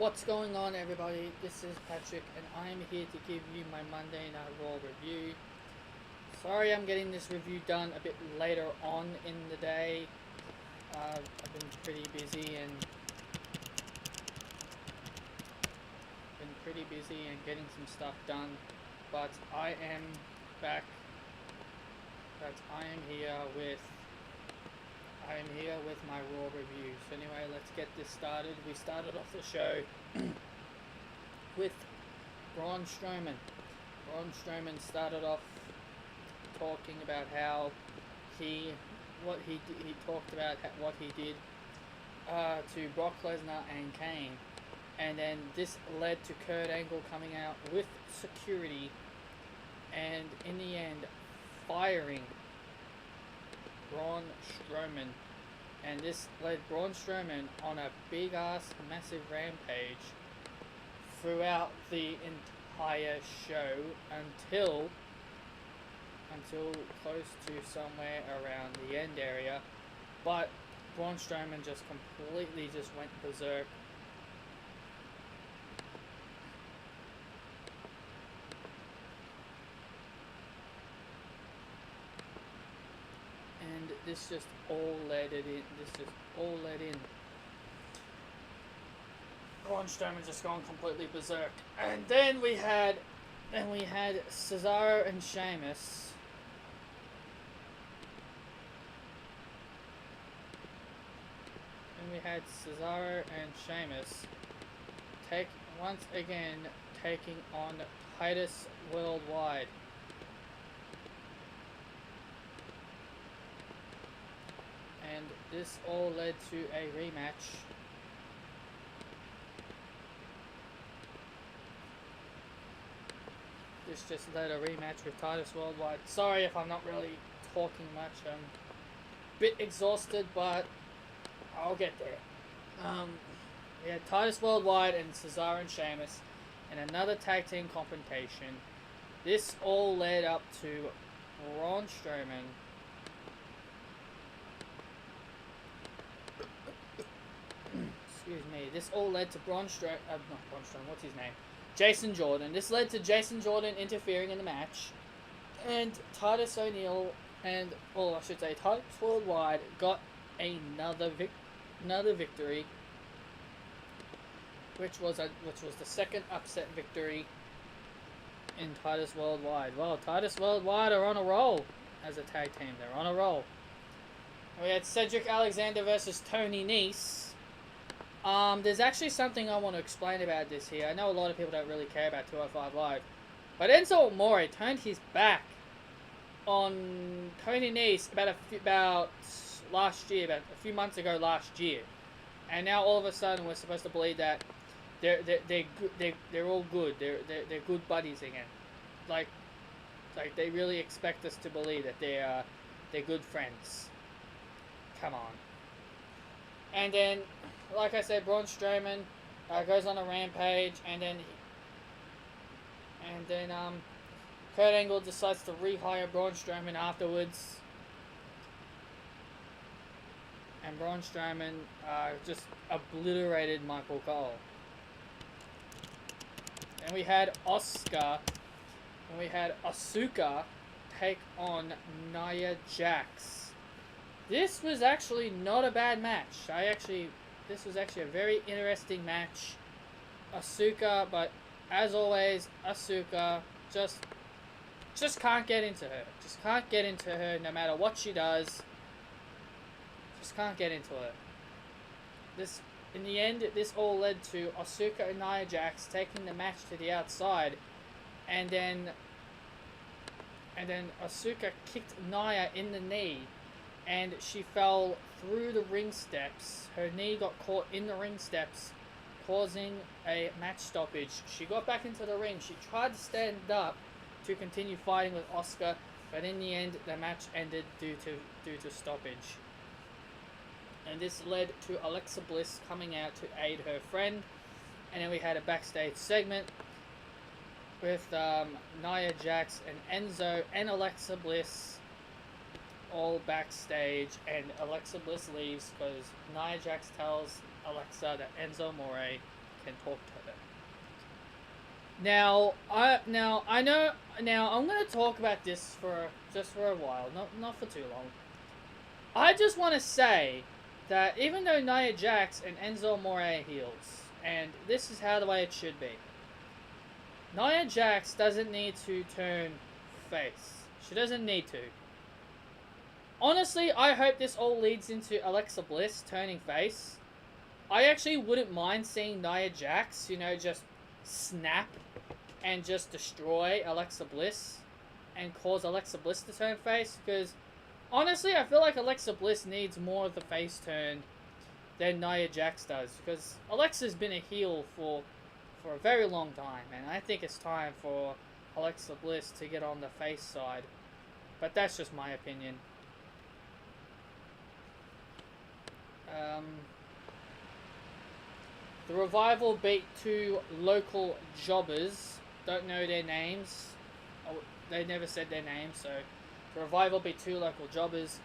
What's going on, everybody? This is Patrick, and I am here to give you my Monday Night Raw review. Sorry I'm getting this review done a bit later on in the day. I've been pretty busy and getting some stuff done, but I am back. But I am here with my Raw review. So anyway, let's get this started. We started off the show with Braun Strowman. Braun Strowman started off talking about how he talked about what he did to Brock Lesnar and Kane, and then this led to Kurt Angle coming out with security, and in the end firing Braun Strowman, and this led Braun Strowman on a big ass massive rampage throughout the entire show until close to somewhere around the end area, but Braun Strowman just completely just went berserk. And this just all led in. Braun Strowman just going completely berserk. And then we had Cesaro and Sheamus. And we had Cesaro and Sheamus once again taking on Titus Worldwide. And this all led to a rematch. This just led a rematch with Titus Worldwide. Sorry if I'm not really talking much. I'm a bit exhausted, but I'll get there. We had Titus Worldwide and Cesaro and Sheamus in another tag team confrontation. This all led up to Braun Strowman This all led to what's his name? Jason Jordan. This led to Jason Jordan interfering in the match, and Titus Worldwide got another victory, which was the second upset victory in Titus Worldwide. Well, Titus Worldwide are on a roll as a tag team. They're on a roll. We had Cedric Alexander versus Tony Nese. There's actually something I want to explain about this here. I know a lot of people don't really care about 205 Live, but Enzo Amore turned his back on Tony Nese about a few months ago last year, and now all of a sudden we're supposed to believe that they're all good. They're good buddies again. Like they really expect us to believe that they're good friends. Come on. And then, like I said, Braun Strowman goes on a rampage, and then Kurt Angle decides to rehire Braun Strowman afterwards, and Braun Strowman just obliterated Michael Cole. And we had Asuka take on Nia Jax. This was actually not a bad match. This was actually a very interesting match. Asuka, but as always, Asuka just can't get into her. Just can't get into her no matter what she does. Just can't get into it. In the end, this all led to Asuka and Nia Jax taking the match to the outside, and then Asuka kicked Nia in the knee, and she fell through the ring steps. Her knee got caught in the ring steps, causing a match stoppage. She got back into the ring. She tried to stand up to continue fighting with Asuka, but in the end, the match ended due to stoppage. And this led to Alexa Bliss coming out to aid her friend. And then we had a backstage segment with Nia Jax and Enzo and Alexa Bliss all backstage, and Alexa Bliss leaves because Nia Jax tells Alexa that Enzo Amore can talk to her. Now I'm gonna talk about this for a while, not for too long. I just want to say that even though Nia Jax and Enzo Amore are heels, and this is how the way it should be, Nia Jax doesn't need to turn face. She doesn't need to. Honestly, I hope this all leads into Alexa Bliss turning face. I actually wouldn't mind seeing Nia Jax, just snap and just destroy Alexa Bliss and cause Alexa Bliss to turn face, because honestly, I feel like Alexa Bliss needs more of the face turn than Nia Jax does, because Alexa's been a heel for a very long time, and I think it's time for Alexa Bliss to get on the face side. But that's just my opinion. The Revival beat 2 local jobbers. Don't know their names. They never said their names, so the Revival beat 2 local jobbers.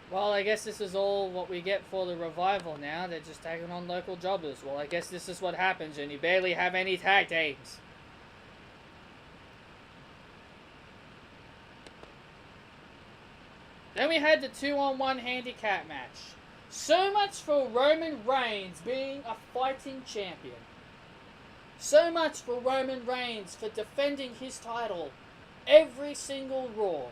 Well, I guess this is all what we get for the Revival now. They're just taking on local jobbers. Well, I guess this is what happens when you barely have any tag teams. Then we had the 2-on-1 handicap match. So much for Roman Reigns being a fighting champion. So much for Roman Reigns for defending his title every single Raw.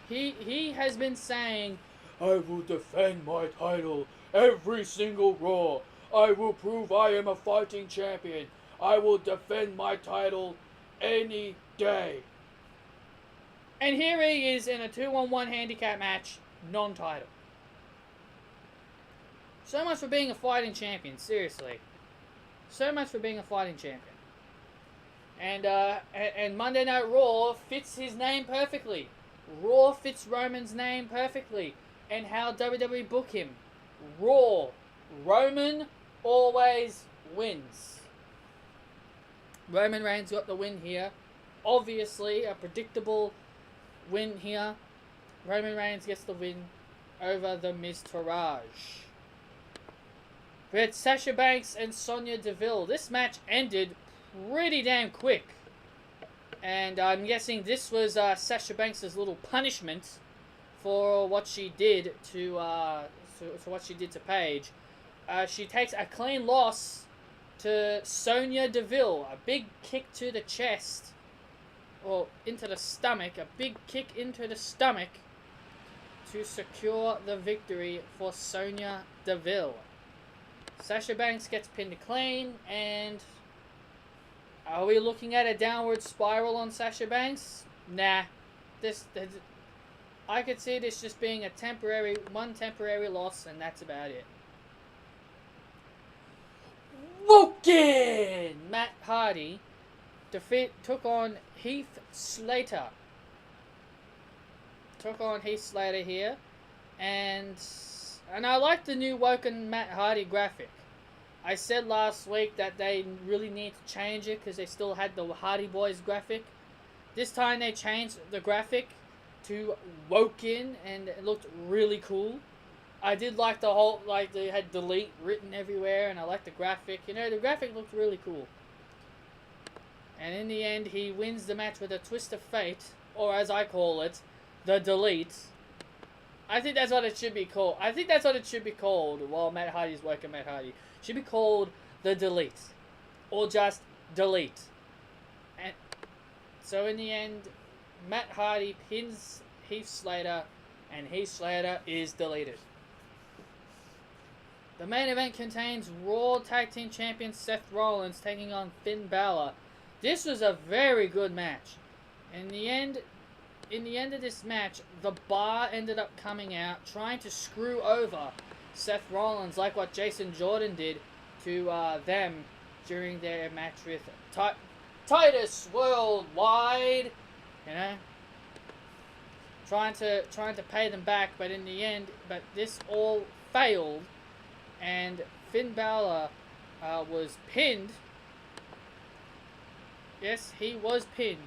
He has been saying, I will defend my title every single Raw. I will prove I am a fighting champion. I will defend my title any day. And here he is in a 2-on-1 handicap match, non-title. So much for being a fighting champion, seriously. So much for being a fighting champion. And Monday Night Raw fits his name perfectly. Raw fits Roman's name perfectly. And how WWE book him. Raw. Roman always wins. Roman Reigns got the win here. Obviously, a predictable win here. Roman Reigns gets the win over the avRawge. We had Sasha Banks and Sonya Deville. This match ended pretty damn quick. And I'm guessing this was Sasha Banks' little punishment for what she did to Paige. She takes a clean loss to Sonya Deville. A big kick to the chest. Or into the stomach. A big kick into the stomach to secure the victory for Sonya Deville. Sasha Banks gets pinned clean, and are we looking at a downward spiral on Sasha Banks? Nah. I could see this just being one temporary loss, and that's about it. Woken! Matt Hardy took on Heath Slater. Here, and I like the new Woken Matt Hardy graphic. I said last week that they really need to change it because they still had the Hardy Boys graphic. This time they changed the graphic to Woken, and it looked really cool. I did like the whole, they had delete written everywhere, and I liked the graphic. The graphic looked really cool. And in the end, he wins the match with a twist of fate, or as I call it, the delete. I think that's what it should be called. While Matt Hardy's working Matt Hardy. It should be called the delete. Or just delete. And so in the end, Matt Hardy pins Heath Slater, and Heath Slater is deleted. The main event contains Raw Tag Team Champion Seth Rollins taking on Finn Balor. This was a very good match. In the end of this match, the Bar ended up coming out trying to screw over Seth Rollins like what Jason Jordan did to them during their match with Titus Worldwide. Trying to pay them back, but in the end, this all failed, and Finn Balor was pinned. Yes, he was pinned.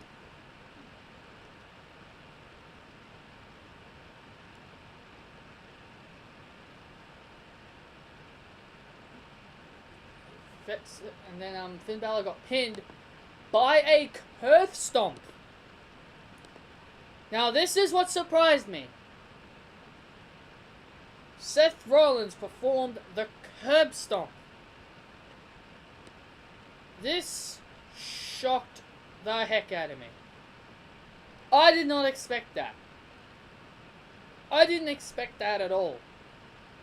and then Finn Balor got pinned by a Curb Stomp. Now this is what surprised me. Seth Rollins performed the Curb Stomp. This shocked the heck out of me. I did not expect that. I didn't expect that at all.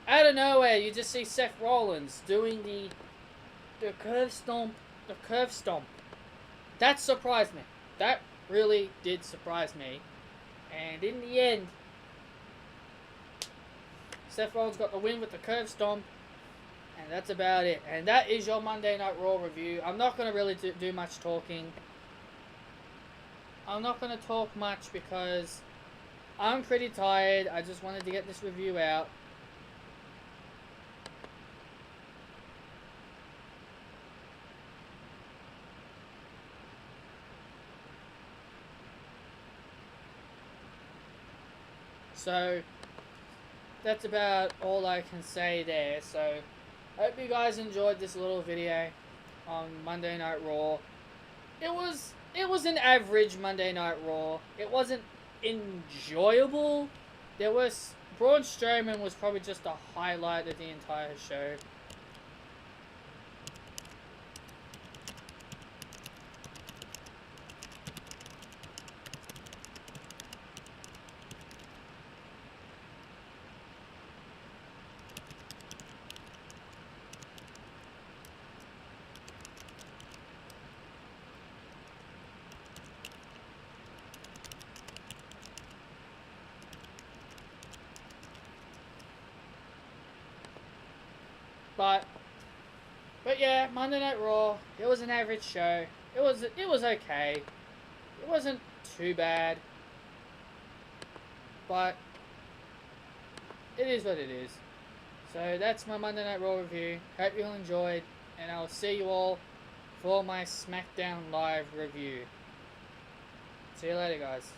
Out of nowhere, you just see Seth Rollins doing the Curb Stomp. The Curb Stomp. That surprised me. That really did surprise me. And in the end, Seth Rollins got the win with the Curb Stomp. And that's about it. And that is your Monday Night Raw review. I'm not going to really do much talking. I'm not going to talk much because I'm pretty tired. I just wanted to get this review out. So, that's about all I can say there. So, hope you guys enjoyed this little video on Monday Night Raw. It was an average Monday Night Raw. It wasn't enjoyable. Braun Strowman was probably just a highlight of the entire show. But yeah, Monday Night Raw, it was an average show. It was okay. It wasn't too bad. But it is what it is. So that's my Monday Night Raw review. Hope you all enjoyed, and I'll see you all for my SmackDown Live review. See you later, guys.